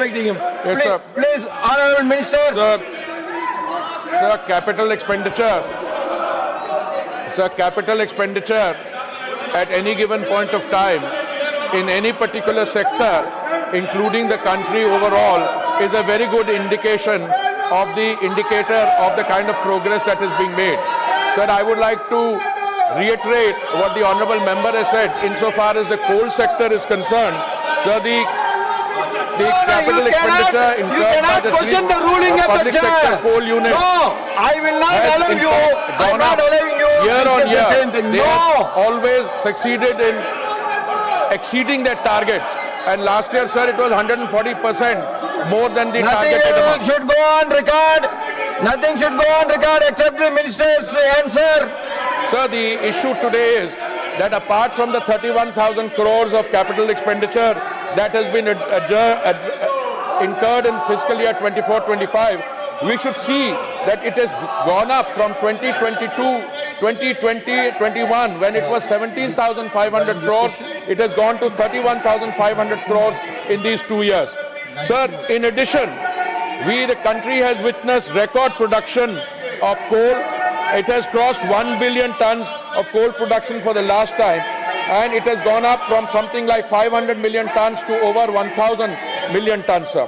respecting him. Yes, sir. Please, Honorable Minister. Sir, capital expenditure. Sir, capital expenditure at any given point of time in any particular sector, including the country overall, is a very good indication of the indicator of the kind of progress that is being made. Sir, I would like to reiterate what the honourable member has said insofar as the coal sector is concerned. Sir, the capital expenditure incurred by the public sector coal units. No, I will not allow you. I'm not allowing you. Year on year, they no. have always succeeded in exceeding their targets. And last year, sir, it was 140% more than the targeted amount. Nothing should go on record. Nothing should go on record except the minister's answer. Sir, the issue today is that apart from the 31,000 crores of capital expenditure that has been incurred in fiscal year 24-25, we should see that it has gone up from 2020-21 when it was 17,500 crores. It has gone to 31,500 crores in these 2 years. Sir, in addition, the country has witnessed record production of coal. It has crossed 1 billion tons of coal production for the last time, and it has gone up from something like 500 million tons to over 1,000 million tons, sir.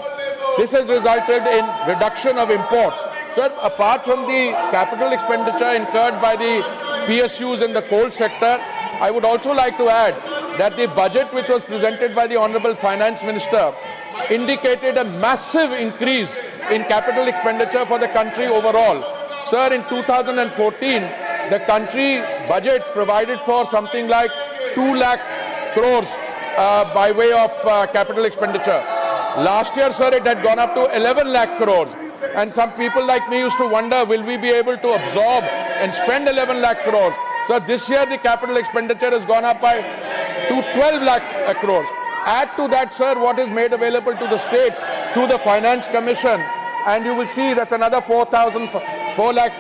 This has resulted in reduction of imports. Sir, apart from the capital expenditure incurred by the PSUs in the coal sector, I would also like to add that the budget which was presented by the Honourable Finance Minister indicated a massive increase in capital expenditure for the country overall. Sir, in 2014, the country's budget provided for something like 2 lakh crores by way of capital expenditure. Last year, sir, it had gone up to 11 lakh crores. And some people like me used to wonder, will we be able to absorb and spend 11 lakh crores? So this year, the capital expenditure has gone up to 12 lakh crores. Add to that, sir, what is made available to the states through the Finance Commission, and you will see that's another 4 lakh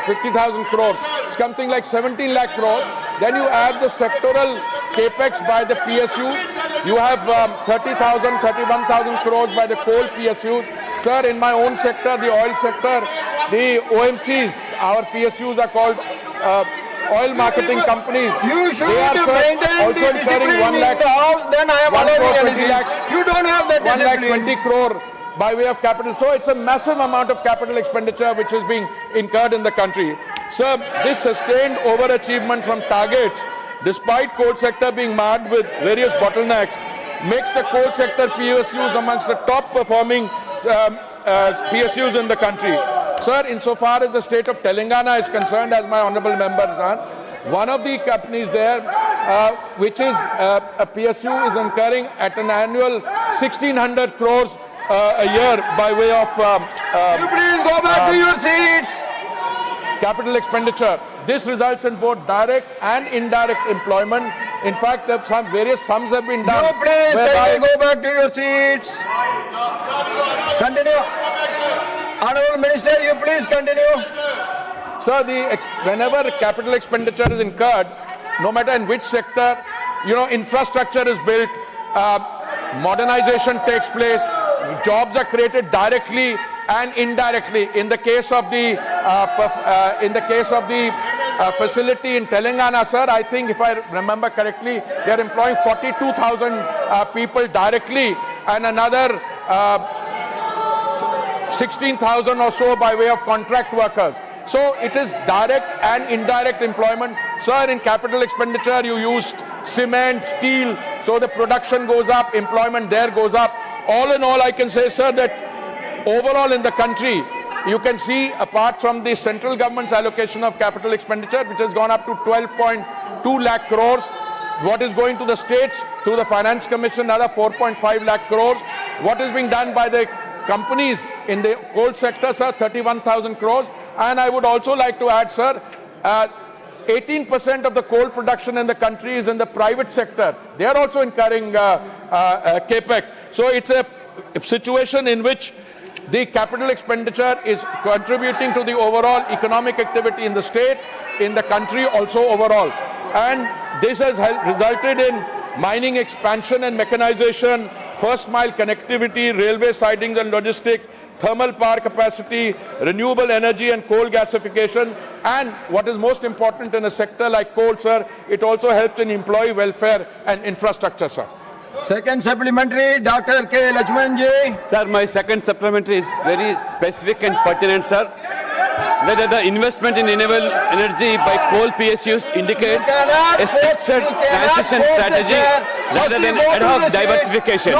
50,000 crores. It's something like 17 lakh crores. Then you add the sectoral capex by the PSUs. You have 30,000, 31,000 crores by the coal PSUs. Sir, in my own sector, the oil sector, the OMCs, our PSUs are called oil marketing companies. You should they are, maintain also the incurring discipline 1 lakh, in the house, then I am allowing anything. You don't have that 1 lakh discipline. 20 crore by way of capital. So it's a massive amount of capital expenditure which is being incurred in the country. Sir, this sustained overachievement from targets, despite coal sector being marred with various bottlenecks, makes the coal sector PSUs amongst the top performing PSUs in the country. Sir, insofar as the state of Telangana is concerned, as my honourable members are, one of the companies there, which is a PSU, is incurring at an annual 1,600 crores a year by way of You please go back to your seats. capital expenditure. This results in both direct and indirect employment. In fact, some various sums have been done. No, please, kindly go back to your seats. Continue. Honourable Minister, you please continue. Sir, whenever capital expenditure is incurred, no matter in which sector, infrastructure is built, modernization takes place, jobs are created directly and indirectly. In the case of the facility in Telangana, sir, I think if I remember correctly, they are employing 42,000 people directly and another 16,000 or so by way of contract workers. So it is direct and indirect employment. Sir, in capital expenditure, you used cement, steel, so the production goes up, employment there goes up. All in all, I can say, sir, that overall in the country, you can see, apart from the central government's allocation of capital expenditure, which has gone up to 12.2 lakh crores, what is going to the states through the Finance Commission, another 4.5 lakh crores. What is being done by the companies in the coal sector, sir, 31,000 crores. And I would also like to add, sir, 18% of the coal production in the country is in the private sector. They are also incurring capex. So it's a situation in which the capital expenditure is contributing to the overall economic activity in the state, in the country also overall. And this has resulted in mining expansion and mechanization, first mile connectivity, railway sidings and logistics, thermal power capacity, renewable energy and coal gasification, and what is most important in a sector like coal, sir, it also helps in employee welfare and infrastructure, sir. Second supplementary, Dr. K. Lakshmanji. Sir, my second supplementary is very specific and pertinent, sir. Whether the investment in renewable energy by coal PSUs indicate a structured transition strategy rather than ad hoc diversification. No.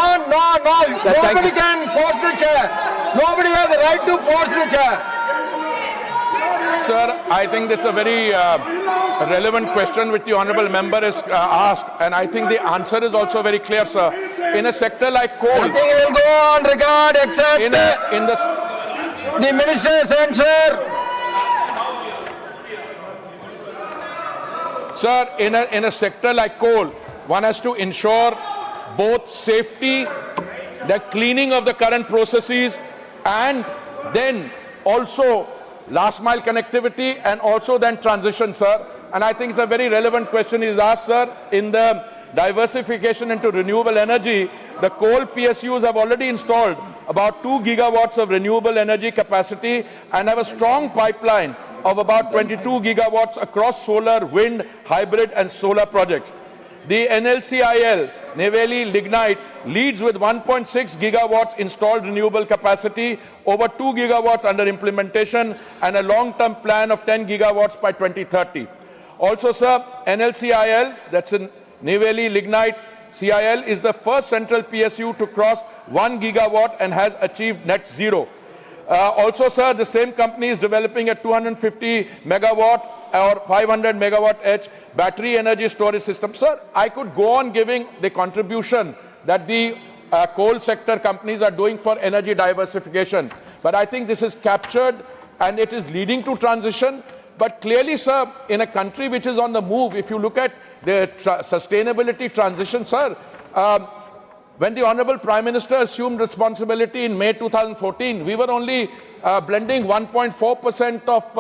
Sir, thank Nobody you. can force the chair. Nobody has the right to force the chair. Sir, I think that's a very relevant question which the honourable member has asked, and I think the answer is also very clear, sir. In a sector like coal, Nothing will go on record except in the minister's answer. Sir, in a sector like coal, one has to ensure both safety, the cleaning of the current processes, and then also last mile connectivity and also then transition, sir. And I think it's a very relevant question he's asked, sir. In the diversification into renewable energy, the coal PSUs have already installed about 2 gigawatts of renewable energy capacity and have a strong pipeline of about 22 gigawatts across solar, wind, hybrid and solar projects. The NLCIL, Neyveli Lignite, leads with 1.6 gigawatts installed renewable capacity, over 2 gigawatts under implementation, and a long-term plan of 10 gigawatts by 2030. Also, sir, NLCIL, that's in Neyveli Lignite, CIL, is the first central PSU to cross 1 gigawatt and has achieved net zero. Also, sir, the same company is developing a 250 megawatt or 500 megawatt edge battery energy storage system. Sir, I could go on giving the contribution that the coal sector companies are doing for energy diversification. But I think this is captured and it is leading to transition. But clearly, sir, in a country which is on the move, if you look at the sustainability transition, sir, when the Honorable Prime Minister assumed responsibility in May 2014, we were only blending 1.4% of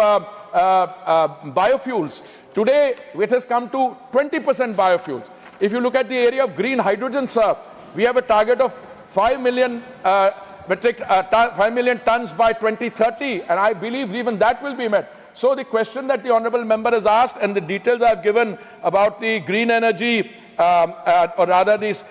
biofuels. Today, it has come to 20% biofuels. If you look at the area of green hydrogen, sir, we have a target of 5 million 5 million tons by 2030, and I believe even that will be met. So the question that the honourable member has asked and the details I have given about the green energy, or rather this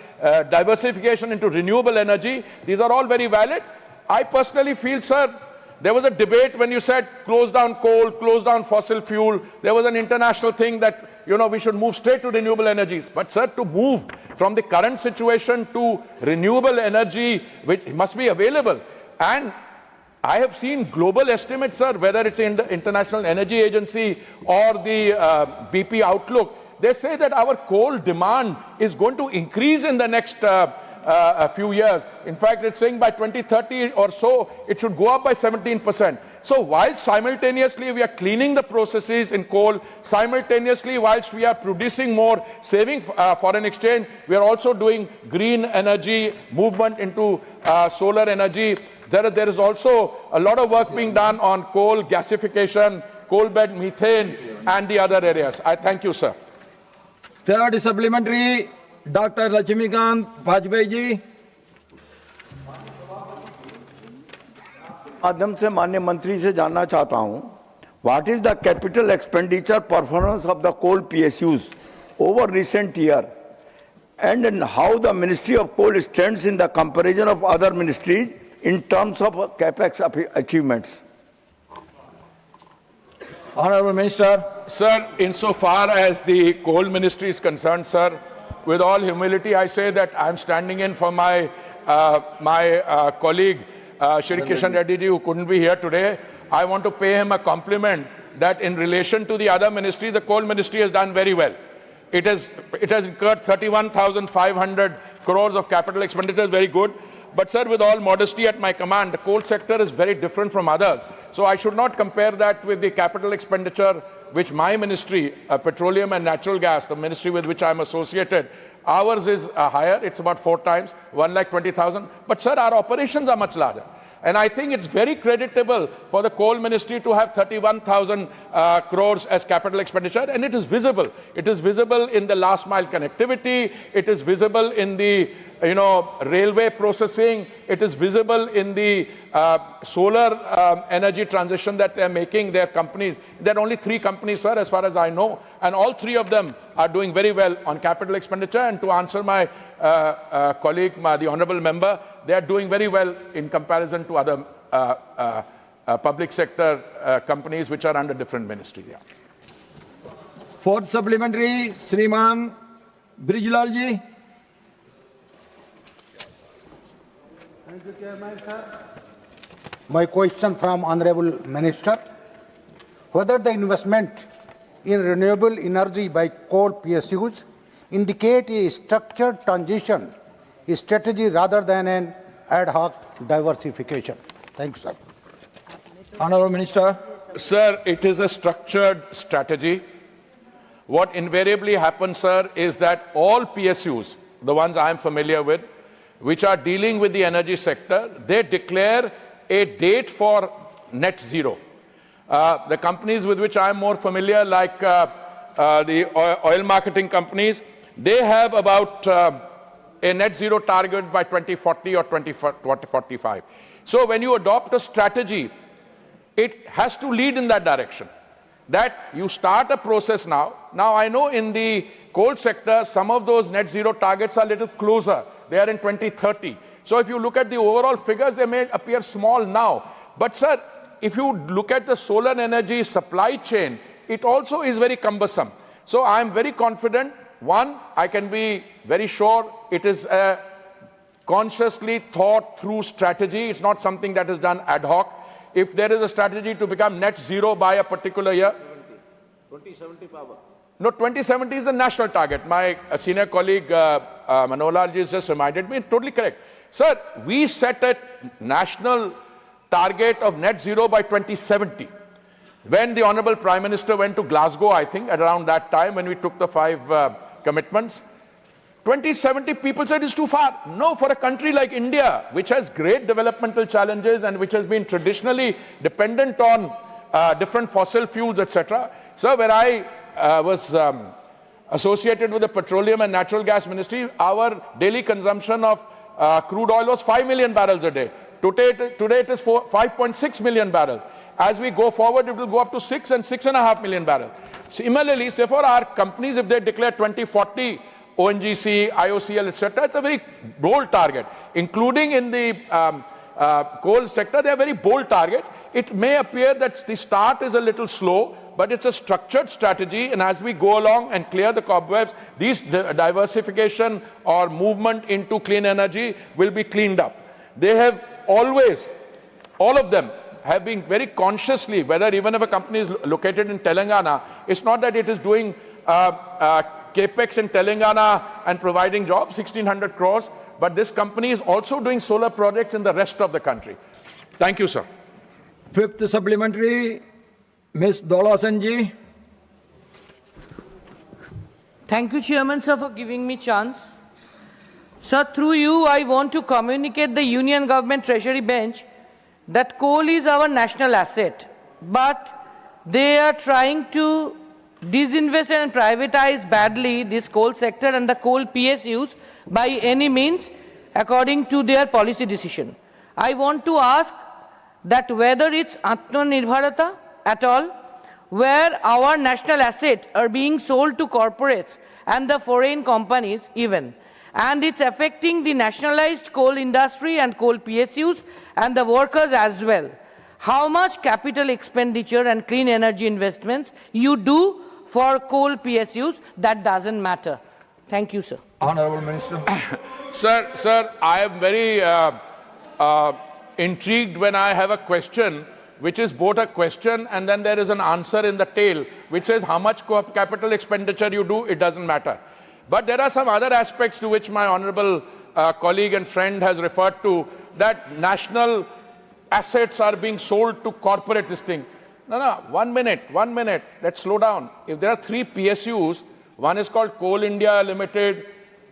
diversification into renewable energy, these are all very valid. I personally feel, sir, there was a debate when you said close down coal, close down fossil fuel. There was an international thing that, we should move straight to renewable energies. But, sir, to move from the current situation to renewable energy, which must be available. And I have seen global estimates, sir, whether it's in the International Energy Agency or the BP Outlook, they say that our coal demand is going to increase in the next few years. In fact, it's saying by 2030 or so, it should go up by 17%. So while simultaneously we are cleaning the processes in coal, simultaneously whilst we are producing more, saving foreign exchange, we are also doing green energy movement into solar energy. There is also a lot of work being done on coal gasification, coal bed methane, and the other areas. I thank you, sir. Third supplementary, Dr. Lakshmikant Vajpayee ji. माध्यम से माननीय मंत्री से जानना चाहता हूं, what is the capital expenditure performance of the coal PSUs over recent year and how the ministry of coal stands in the comparison of other ministries in terms of capex achievements? Honorable Minister. Sir, insofar as the coal ministry is concerned, sir, with all humility, I say that I'm standing in for my colleague, Shri Kishan Reddy ji, who couldn't be here today. I want to pay him a compliment that in relation to the other ministries, the coal ministry has done very well. It has incurred 31,500 crores of capital expenditure, very good. But, sir, with all modesty at my command, the coal sector is very different from others. So I should not compare that with the capital expenditure which my ministry, petroleum and natural gas, the ministry with which I am associated, ours is higher. It's about 4 times, 1,20,000. But, sir, our operations are much larger. And I think it's very creditable for the coal ministry to have 31,000 crores as capital expenditure, and it is visible. It is visible in the last mile connectivity. It is visible in the railway processing. It is visible in the solar energy transition that they're making. Their companies, there are only 3 companies, sir, as far as I know, and all 3 of them are doing very well on capital expenditure. And to answer my colleague, the honorable member, they are doing very well in comparison to other public sector companies which are under different ministries. Yeah. Fourth supplementary, Shriman Brijlal ji. Thank you, Chairman, sir. My question from Honorable Minister, whether the investment in renewable energy by coal PSUs indicate a structured transition strategy rather than an ad hoc diversification. Thank you, sir. Honorable Minister. Sir, it is a structured strategy. What invariably happens, sir, is that all PSUs, the ones I am familiar with, which are dealing with the energy sector, they declare a date for net zero. The companies with which I am more familiar, like the oil marketing companies, they have about a net zero target by 2040 or 2045. So when you adopt a strategy, it has to lead in that direction. That you start a process now. Now I know in the coal sector, some of those net zero targets are a little closer. They are in 2030. So if you look at the overall figures, they may appear small now. But sir, if you look at the solar energy supply chain, it also is very cumbersome. So I am very confident. One, I can be very sure it is a consciously thought through strategy. It's not something that is done ad hoc. If there is a strategy to become net zero by a particular year, 2070 power. No, 2070 is a national target. My senior colleague Manolal ji just reminded me, totally correct. Sir, we set a national target of net zero by 2070. When the Honorable Prime Minister went to Glasgow, I think, at around that time when we took the 5 commitments, 2070 people said it's too far. No, for a country like India, which has great developmental challenges and which has been traditionally dependent on different fossil fuels, etc. So when I was associated with the Petroleum and Natural Gas Ministry, our daily consumption of crude oil was 5 million barrels a day. Today it is 5.6 million barrels. As we go forward, it will go up to 6 and 6.5 million barrels. Similarly, therefore, our companies, if they declare 2040, ONGC, IOCL, etc., it's a very bold target. Including in the coal sector, they are very bold targets. It may appear that the start is a little slow, but it's a structured strategy, and as we go along and clear the cobwebs, these diversification or movement into clean energy will be cleaned up. They have always, all of them, have been very consciously, whether even if a company is located in Telangana, it's not that it is doing capex in Telangana and providing jobs, 1,600 crores, but this company is also doing solar projects in the rest of the country. Thank you, sir. Fifth supplementary, Ms. Dolasan ji. Thank you, Chairman, sir, for giving me chance. Sir, through you, I want to communicate the Union Government Treasury Bench that coal is our national asset, but they are trying to disinvest and privatize badly this coal sector and the coal PSUs by any means according to their policy decision. I want to ask that whether it's Atmanirbharata at all, where our national assets are being sold to corporates and the foreign companies even, and it's affecting the nationalized coal industry and coal PSUs and the workers as well. How much capital expenditure and clean energy investments you do for coal PSUs, that doesn't matter. Thank you, sir. Honorable Minister. Sir, I am very intrigued when I have a question which is both a question and then there is an answer in the tail which says how much capital expenditure you do, it doesn't matter. But there are some other aspects to which my honorable colleague and friend has referred to, that national assets are being sold to corporate this thing. No, 1 minute, let's slow down. If there are 3 PSUs, one is called Coal India Limited,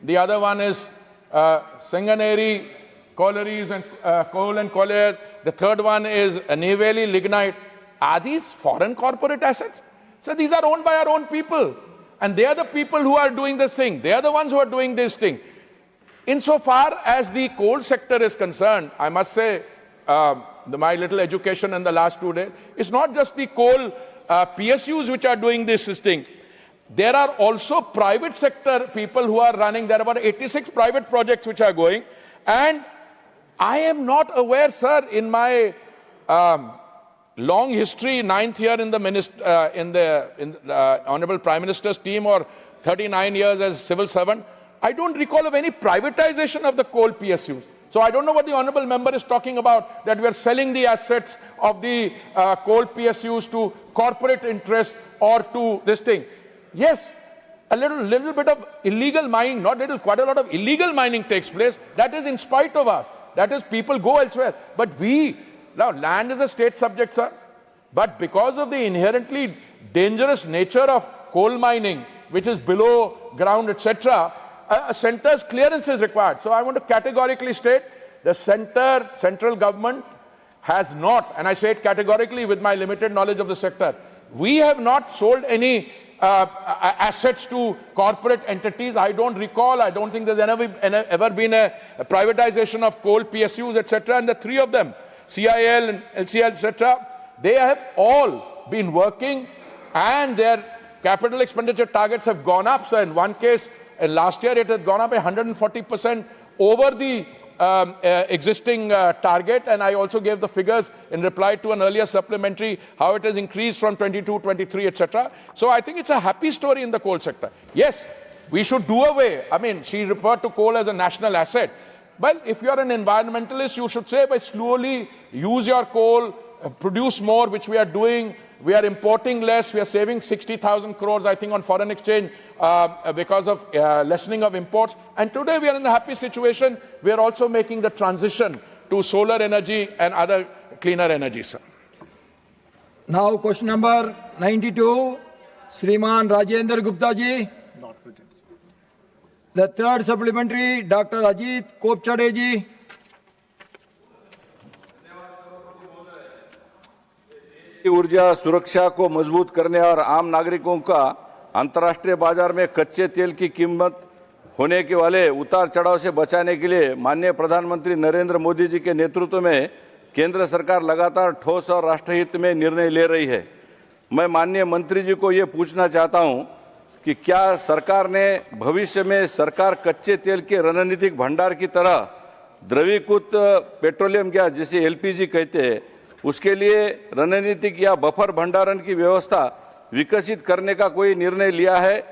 the other one is Singaneri collieries and coal and colliers. The third one is Neyveli lignite. Are these foreign corporate assets? So these are owned by our own people. And they are the people who are doing this thing. They are the ones who are doing this thing. Insofar as the coal sector is concerned, I must say, my little education in the last 2 days, it's not just the coal PSUs which are doing this thing. There are also private sector people who are running. There are about 86 private projects which are going. And I am not aware, sir, in my long history, 9th year in the Honorable Prime Minister's team, or 39 years as civil servant, I don't recall of any privatization of the coal PSUs. So I don't know what the Honorable Member is talking about, that we are selling the assets of the coal PSUs to corporate interests or to this thing. Yes, a little bit of illegal mining, not little, quite a lot of illegal mining takes place. That is in spite of us. That is, people go elsewhere. But now land is a state subject, sir. But because of the inherently dangerous nature of coal mining, which is below ground, etc., a centre's clearance is required. So I want to categorically state the central government has not, and I say it categorically with my limited knowledge of the sector, we have not sold any assets to corporate entities. I don't recall, I don't think there's ever been a privatization of coal PSUs, etc. And the three of them, CIL and LCL, etc., they have all been working and their capital expenditure targets have gone up. So in one case, last year it had gone up 140% over the existing target, and I also gave the figures in reply to an earlier supplementary, how it has increased from 22, 23, etc. So I think it's a happy story in the coal sector. Yes, we should do away. I mean, she referred to coal as a national asset. Well, if you're an environmentalist, you should say, by slowly use your coal, produce more, which we are doing. We are importing less. We are saving 60,000 crores, I think, on foreign exchange because of lessening of imports. And today we are in the happy situation. We are also making the transition to solar energy and other cleaner energy, sir. Now question number 92, Shriman Rajendra Gupta ji. Not present. The third supplementary, Dr. Ajit Kopchade ji. ऊर्जा सुरक्षा को मजबूत करने और आम नागरिकों का अंतर्राष्ट्रीय बाजार में कच्चे तेल की कीमत होने के वाले उतार चढ़ाव से बचाने के लिए माननीय प्रधानमंत्री नरेंद्र मोदी जी के नेतृत्व में केंद्र सरकार लगातार ठोस और राष्ट्रहित में निर्णय ले रही है। मैं माननीय मंत्री जी को ये पूछना चाहता हूं कि क्या सरकार ने भविष्य में सरकार कच्चे तेल के रणनीतिक भंडार की तरह द्रवीकृत पेट्रोलियम गैस, जिसे एलपीजी कहते हैं, उसके लिए रणनीतिक या बफर भंडारण की व्यवस्था विकसित करने का कोई निर्णय लिया है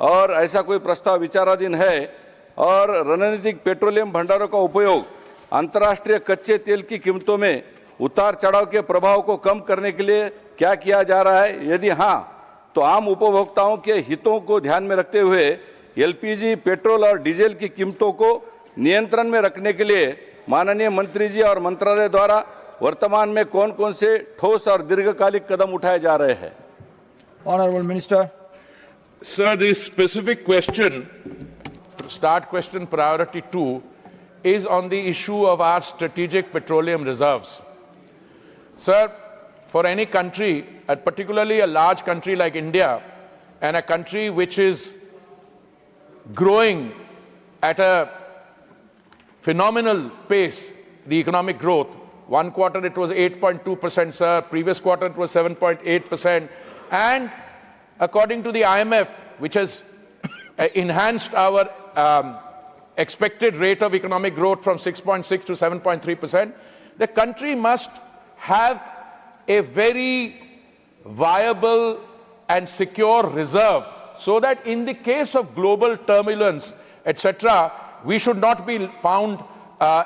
और ऐसा कोई प्रस्ताव विचाराधीन है? और रणनीतिक पेट्रोलियम भंडारों का उपयोग अंतर्राष्ट्रीय कच्चे तेल की कीमतों में उतार चढ़ाव के प्रभाव को कम करने के लिए क्या किया जा रहा है? यदि हाँ, तो आम उपभोक्ताओं के हितों को ध्यान में रखते हुए एलपीजी, पेट्रोल और डीजल की कीमतों को नियंत्रण में रखने के लिए माननीय मंत्री जी और मंत्रालय द्वारा वर्तमान में कौन-कौन से ठोस और दीर्घकालिक कदम उठाए जा रहे हैं? Honorable Minister. Sir, this specific question, start question priority 2, is on the issue of our strategic petroleum reserves. Sir, for any country, and particularly a large country like India, and a country which is growing at a phenomenal pace, the economic growth, one quarter it was 8.2%, sir. Previous quarter it was 7.8%. And according to the IMF, which has enhanced our expected rate of economic growth from 6.6 to 7.3%, the country must have a very viable and secure reserve so that in the case of global turbulence, etc., we should not be found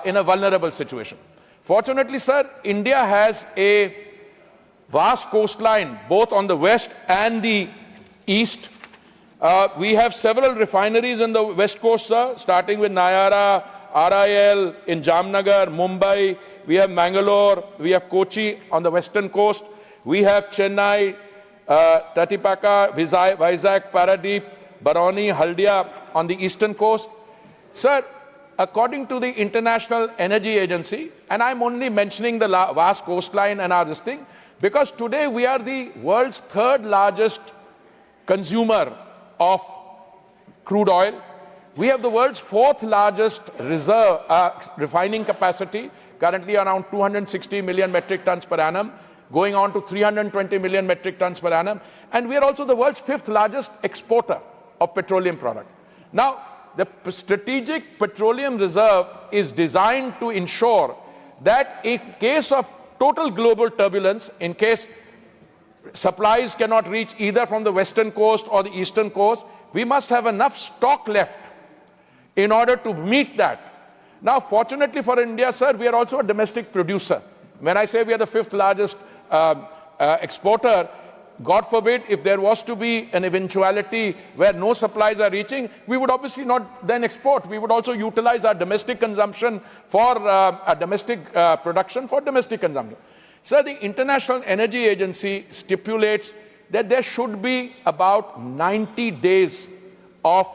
in a vulnerable situation. Fortunately, sir, India has a vast coastline, both on the west and the east. We have several refineries in the west coast, sir, starting with Nayara, RIL in Jamnagar, Mumbai. We have Mangalore. We have Kochi on the western coast. We have Chennai, Tatipaka, Vizag, Paradeep, Barauni, Haldia on the eastern coast. Sir, according to the International Energy Agency, and I'm only mentioning the vast coastline and our this thing, because today we are the world's third largest consumer of crude oil. We have the world's fourth largest reserve refining capacity, currently around 260 million metric tons per annum, going on to 320 million metric tons per annum. And we are also the world's fifth largest exporter of petroleum product. Now, the strategic petroleum reserve is designed to ensure that in case of total global turbulence, in case supplies cannot reach either from the western coast or the eastern coast, we must have enough stock left in order to meet that. Now, fortunately for India, sir, we are also a domestic producer. When I say we are the fifth largest exporter, God forbid, if there was to be an eventuality where no supplies are reaching, we would obviously not then export. We would also utilize our domestic consumption for domestic production for domestic consumption. Sir, the International Energy Agency stipulates that there should be about 90 days of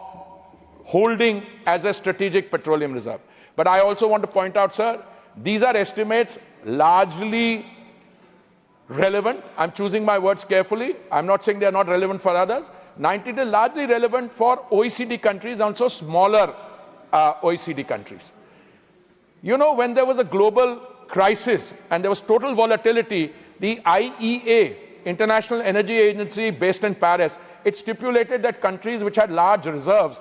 holding as a strategic petroleum reserve. But I also want to point out, sir, these are estimates largely relevant. I'm choosing my words carefully. I'm not saying they're not relevant for others. 90 days largely relevant for OECD countries, also smaller OECD countries. You know, when there was a global crisis and there was total volatility, the IEA, International Energy Agency based in Paris, it stipulated that countries which had large reserves,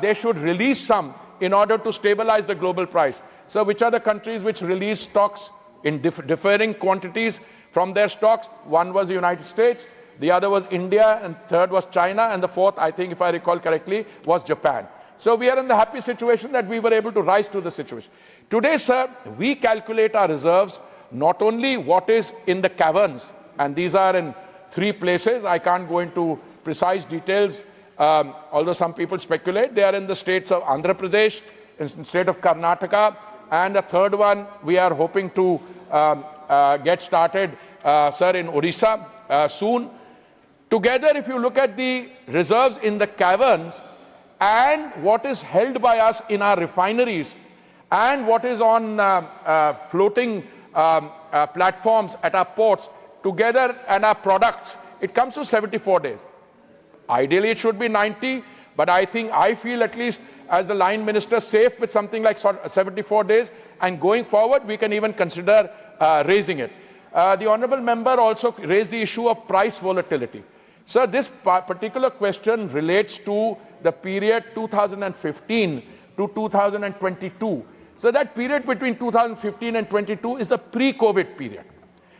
they should release some in order to stabilize the global price. So which are the countries which released stocks in differing quantities from their stocks? One was the United States, the other was India, and third was China, and the fourth, I think, if I recall correctly, was Japan. So we are in the happy situation that we were able to rise to the situation. Today, sir, we calculate our reserves, not only what is in the caverns, and these are in 3 places. I can't go into precise details, although some people speculate. They are in the states of Andhra Pradesh, in the state of Karnataka, and the third one we are hoping to get started, sir, in Odisha soon. Together, if you look at the reserves in the caverns and what is held by us in our refineries and what is on floating platforms at our ports, together and our products, it comes to 74 days. Ideally, it should be 90, but I feel at least as the line minister safe with something like 74 days, and going forward, we can even consider raising it. The honorable member also raised the issue of price volatility. Sir, this particular question relates to the period 2015 to 2022. So that period between 2015 and 22 is the pre-COVID period.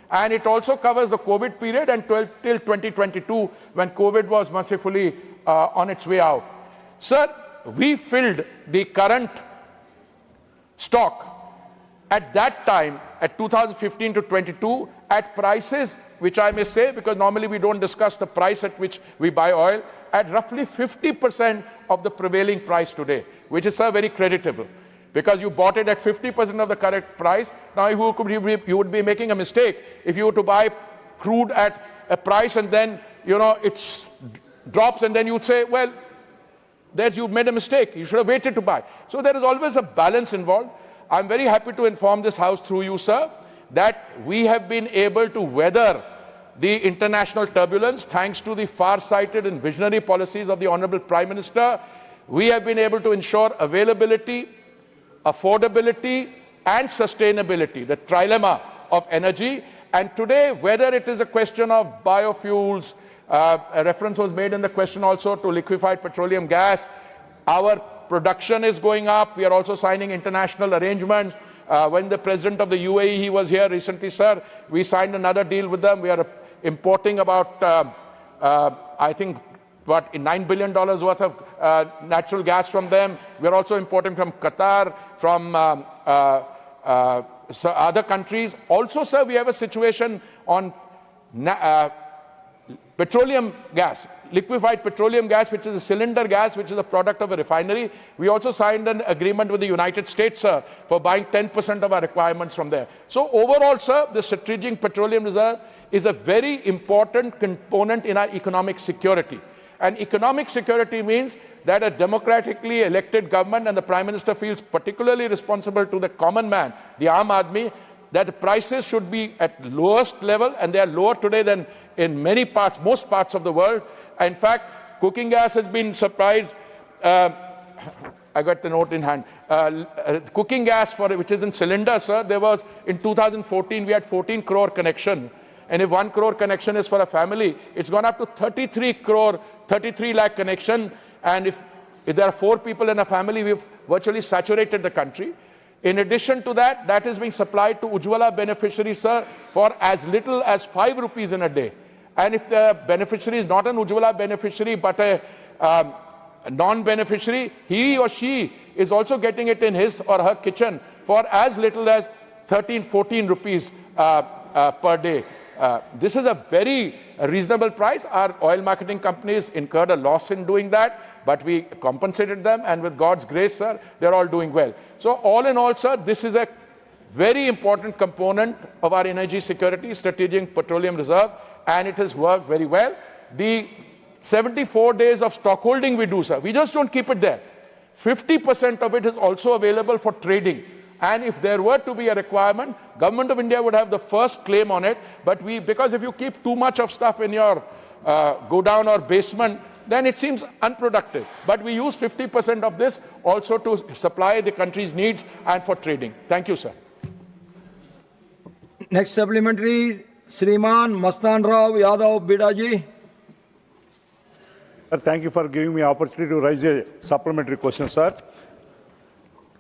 And it also covers the COVID period and till 2022, when COVID was mercifully on its way out. Sir, we filled the current stock at that time, at 2015 to 22, at prices, which I may say, because normally we don't discuss the price at which we buy oil, at roughly 50% of the prevailing price today, which is, sir, very creditable. Because you bought it at 50% of the correct price. Now, you would be making a mistake if you were to buy crude at a price and then, you know, it drops, and then you'd say, well, you've made a mistake. You should have waited to buy. So there is always a balance involved. I'm very happy to inform this House through you, sir, that we have been able to weather the international turbulence thanks to the far-sighted and visionary policies of the Honorable Prime Minister. We have been able to ensure availability, affordability, and sustainability, the trilemma of energy. And today, whether it is a question of biofuels, a reference was made in the question also to liquefied petroleum gas, our production is going up. We are also signing international arrangements. When the president of the UAE, he was here recently, sir, we signed another deal with them. We are importing about, I think, what, $9 billion worth of natural gas from them. We are also importing from Qatar, from other countries. Also, sir, we have a situation on petroleum gas, liquefied petroleum gas, which is a cylinder gas, which is a product of a refinery. We also signed an agreement with the United States, sir, for buying 10% of our requirements from there. So overall, sir, the strategic petroleum reserve is a very important component in our economic security. And economic security means that a democratically elected government and the Prime Minister feels particularly responsible to the common man, the Aam Aadmi, that the prices should be at lowest level, and they are lower today than in many parts, most parts of the world. In fact, cooking gas has been supplied, I got the note in hand, cooking gas, which is in cylinders, sir, there was, in 2014, we had 14 crore connections. And if 1 crore connection is for a family, it's gone up to 33 lakh connection. And if there are 4 people in a family, we've virtually saturated the country. In addition to that, that is being supplied to Ujjwala beneficiaries, sir, for as little as 5 rupees in a day. And if the beneficiary is not an Ujjwala beneficiary, but a non-beneficiary, he or she is also getting it in his or her kitchen for as little as 13, 14 rupees per day. This is a very reasonable price. Our oil marketing companies incurred a loss in doing that, but we compensated them, and with God's grace, sir, they're all doing well. So all in all, sir, this is a very important component of our energy security, strategic petroleum reserve, and it has worked very well. The 74 days of stockholding we do, sir, we just don't keep it there. 50% of it is also available for trading. And if there were to be a requirement, Government of India would have the first claim on it. But because if you keep too much of stuff in your godown or basement, then it seems unproductive. But we use 50% of this also to supply the country's needs and for trading. Thank you, sir. Next supplementary, Sriman Mastan Rao Yadav Bidaji. Thank you for giving me opportunity to raise a supplementary question, sir.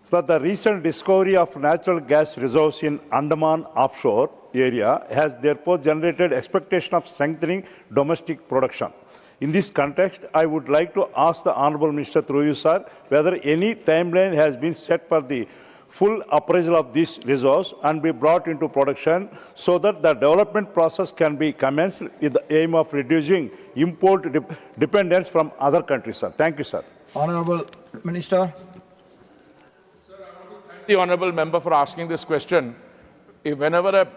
So the recent discovery of natural gas reserves in Andaman offshore area has therefore generated expectation of strengthening domestic production. In this context, I would like to ask the Honourable Minister through you, sir, whether any timeline has been set for the full appraisal of these reserves and be brought into production so that the development process can be commenced with the aim of reducing import dependence from other countries, sir. Thank you, sir. Honourable Minister. The honourable member for asking this question. Whenever a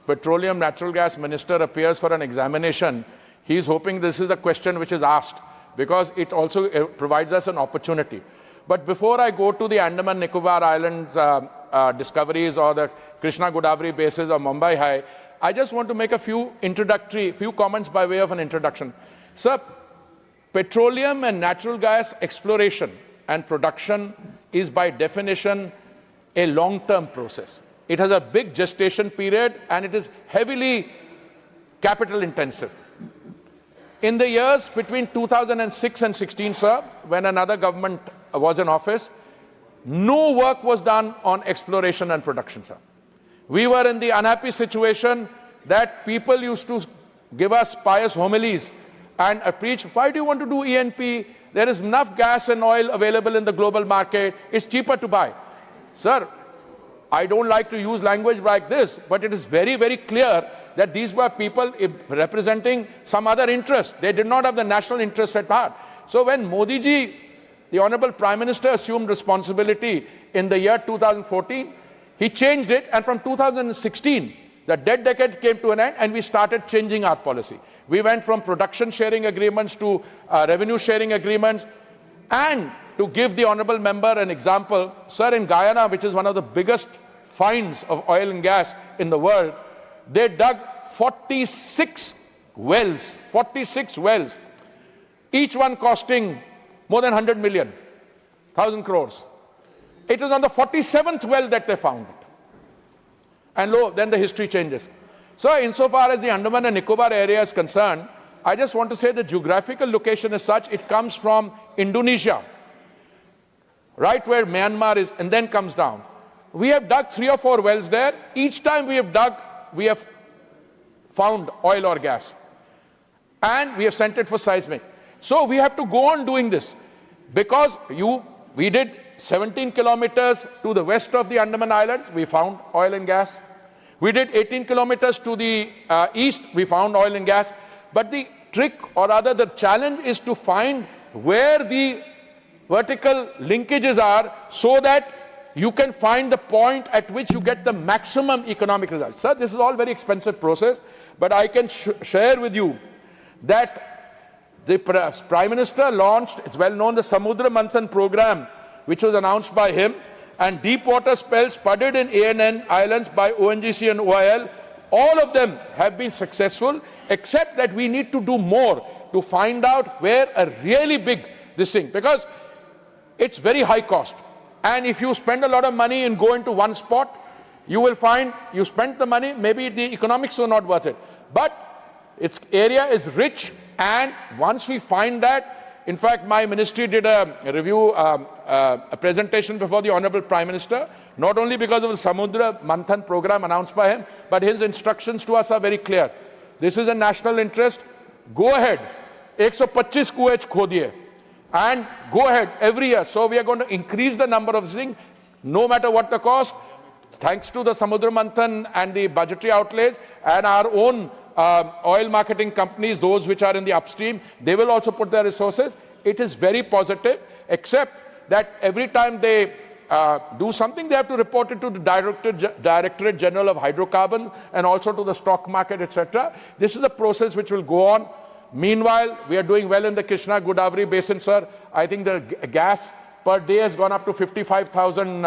petroleum natural gas minister appears for an examination, he is hoping this is the question which is asked, because it also provides us an opportunity. But before I go to the Andaman Nicobar Islands discoveries or the Krishna Godavari bases or Mumbai High, I just want to make a few comments by way of an introduction. Sir, petroleum and natural gas exploration and production is by definition a long-term process. It has a big gestation period and it is heavily capital intensive. In the years between 2006 and 16, sir, when another government was in office, no work was done on exploration and production, sir. We were in the unhappy situation that people used to give us pious homilies and preach, why do you want to do E&P? There is enough gas and oil available in the global market. It's cheaper to buy. Sir, I don't like to use language like this, but it is very, very clear that these were people representing some other interest. They did not have the national interest at heart. So when Modi ji, the Honorable Prime Minister, assumed responsibility in the year 2014, he changed it, and from 2016, the dead decade came to an end and we started changing our policy. We went from production sharing agreements to revenue sharing agreements. And to give the honourable member an example, sir, in Guyana, which is one of the biggest finds of oil and gas in the world, they dug 46 wells, each one costing more than 100 million, 1,000 crores. It was on the 47th well that they found it. And lo, then the history changes. So insofar as the Andaman and Nicobar area is concerned, I just want to say the geographical location is such, it comes from Indonesia, right where Myanmar is, and then comes down. We have dug 3 or 4 wells there. Each time we have dug, we have found oil or gas. And we have sent it for seismic. So we have to go on doing this, because we did 17 kilometers to the west of the Andaman Islands, we found oil and gas. We did 18 kilometers to the east, we found oil and gas. But the trick, or rather the challenge, is to find where the vertical linkages are so that you can find the point at which you get the maximum economic result. Sir, this is all very expensive process, but I can share with you that The Prime Minister launched, it's well known, the Samudra Manthan program, which was announced by him, and deep water spells spudded in ANN islands by ONGC and OIL. All of them have been successful, except that we need to do more to find out where a really big this thing, because it's very high cost. And if you spend a lot of money and go into one spot, you will find you spent the money, maybe the economics were not worth it. But its area is rich, and once we find that, in fact, my ministry did a review, a presentation before the Honorable Prime Minister, not only because of the Samudra Manthan program announced by him, but his instructions to us are very clear. This is a national interest. Go ahead. 125 kuwait khodiye. And go ahead every year. So we are going to increase the number of things, no matter what the cost, thanks to the Samudra Manthan and the budgetary outlays and our own oil marketing companies, those which are in the upstream, they will also put their resources. It is very positive, except that every time they do something, they have to report it to the Directorate General of Hydrocarbon and also to the stock market, etc. This is a process which will go on. Meanwhile, we are doing well in the Krishna-Godavari basin, sir. I think the gas per day has gone up to 55,000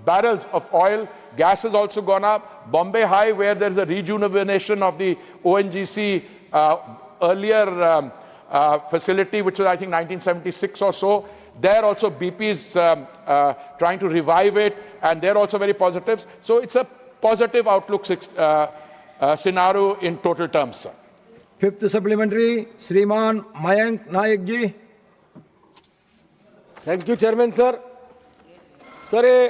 barrels of oil. Gas has also gone up. Bombay High, where there's a rejuvenation of the ONGC earlier facility, which was, I think, 1976 or so. There also BP is trying to revive it, and they're also very positive. So it's a positive outlook scenario in total terms, sir. Fifth supplementary, Shriman Mayank Nayak ji. Thank you chairman sir. Sir, ये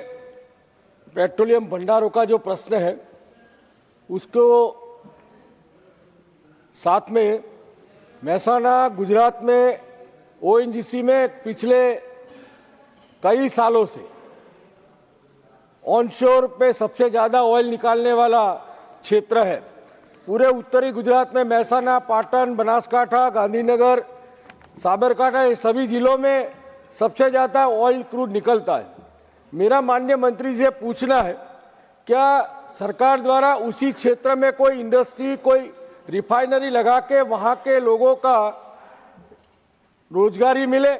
petroleum भंडारों का जो प्रश्न है उसको साथ में महसाना गुजरात में ओएनजीसी में पिछले कई सालों से ऑनशोर पे सबसे ज़्यादा ऑयल निकालने वाला क्षेत्र है। पूरे उत्तरी गुजरात में महसाना, पाटन, बनासकांठा, गांधीनगर, साबरकांठा, ये सभी जिलों में सबसे ज़्यादा ऑयल क्रूड निकलता है। मेरा माननीय मंत्री से पूछना है, क्या सरकार द्वारा उसी क्षेत्र में कोई इंडस्ट्री, कोई रिफाइनरी लगा के वहाँ के लोगों का रोजगारी मिले?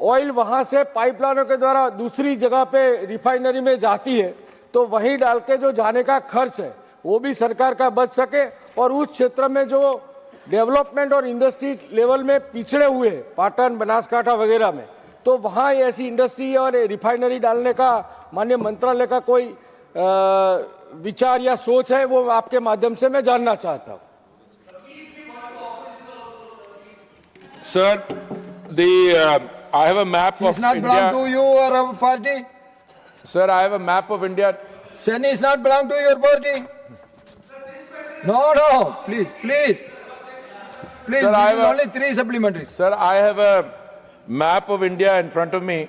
ऑयल वहाँ से पाइपलाइनों के द्वारा दूसरी जगह पे रिफाइनरी में जाती है, तो वहीं डाल के जो जाने का खर्च है वो भी सरकार का बच सके, और उस क्षेत्र में जो डेवलपमेंट और इंडस्ट्री लेवल में पिछड़े हुए हैं, पाटन, बनासकांठा वगैरह में, तो वहाँ ऐसी इंडस्ट्री और रिफाइनरी डालने का माननीय मंत्रालय का कोई विचार या सोच है, वो आपके माध्यम से मैं जानना चाहता हूँ। Sir, I have a map of It's not India. belong to you or our party. Sir, I have a map of India. Seni is not belong to your party. No, please. Please, Sir, I this is have only 3 supplementaries. Sir, I have a map of India in front of me,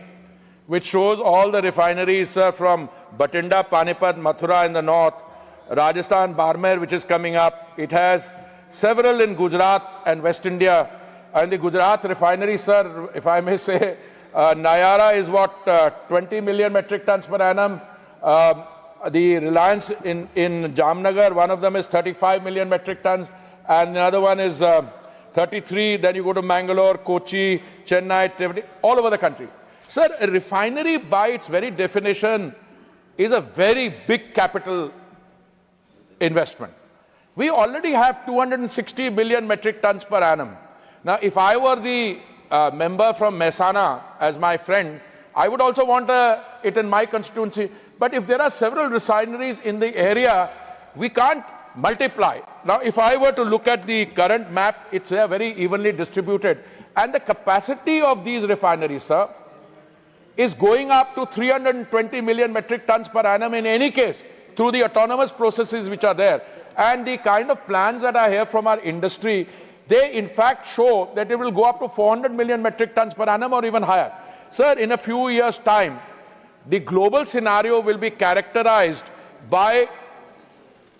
which shows all the refineries, sir, from Batinda, Panipat, Mathura in the north, Rajasthan, Barmer, which is coming up. It has several in Gujarat and West India. And the Gujarat refinery, sir, if I may say, Nayara is what, 20 million metric tons per annum. The Reliance in Jamnagar, one of them is 35 million metric tons, and another one is 33. Then you go to Mangalore, Kochi, Chennai, Trivandrum, all over the country. Sir, a refinery by its very definition is a very big capital investment. We already have 260 million metric tons per annum. Now, if I were the member from Mehsana as my friend, I would also want it in my constituency. But if there are several refineries in the area, we can't multiply. Now, if I were to look at the current map, it's very evenly distributed. And the capacity of these refineries, sir, is going up to 320 million metric tons per annum in any case, through the autonomous processes which are there. And the kind of plans that are here from our industry, they in fact show that it will go up to 400 million metric tons per annum or even higher. Sir, in a few years' time, the global scenario will be characterized by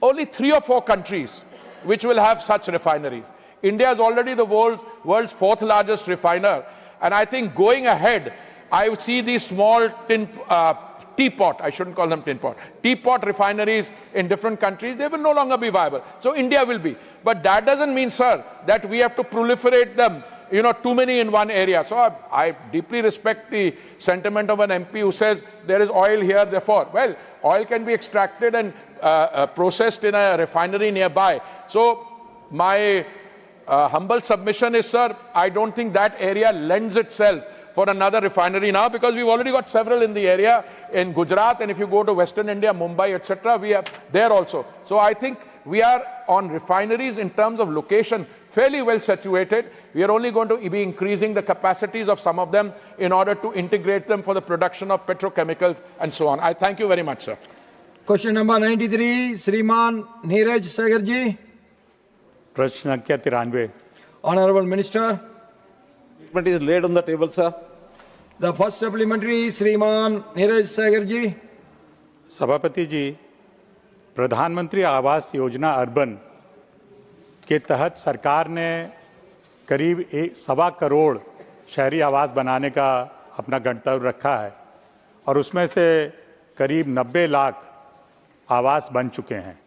only 3 or 4 countries which will have such refineries. India is already the world's 4th largest refiner. And I think going ahead, I see these small tin teapot, I shouldn't call them tin pot, teapot refineries in different countries, they will no longer be viable. So India will be. But that doesn't mean, sir, that we have to proliferate them, too many in one area. So I deeply respect the sentiment of an MP who says there is oil here, therefore. Well, oil can be extracted and processed in a refinery nearby. So my humble submission is, sir, I don't think that area lends itself for another refinery now, because we've already got several in the area in Gujarat, and if you go to Western India, Mumbai, etc., we have there also. So I think we are on refineries in terms of location fairly well situated. We are only going to be increasing the capacities of some of them in order to integrate them for the production of petrochemicals and so on. I thank you very much, sir. Question number 93, Sriman Neeraj Sagar ji. प्रश्न संख्या 93. Honorable Minister. Statement is laid on the table, sir. The first supplementary, Sriman Neeraj Sagar ji. सभापति जी, प्रधानमंत्री Awas Yojana urban के तहत सरकार ने करीब 1.25 करोड़ शहरी आवास बनाने का अपना गंतव्य रखा है और उसमें से करीब 90 लाख आवास बन चुके हैं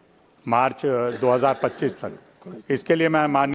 मार्च 2025 तक. इसके लिए मैं माननीय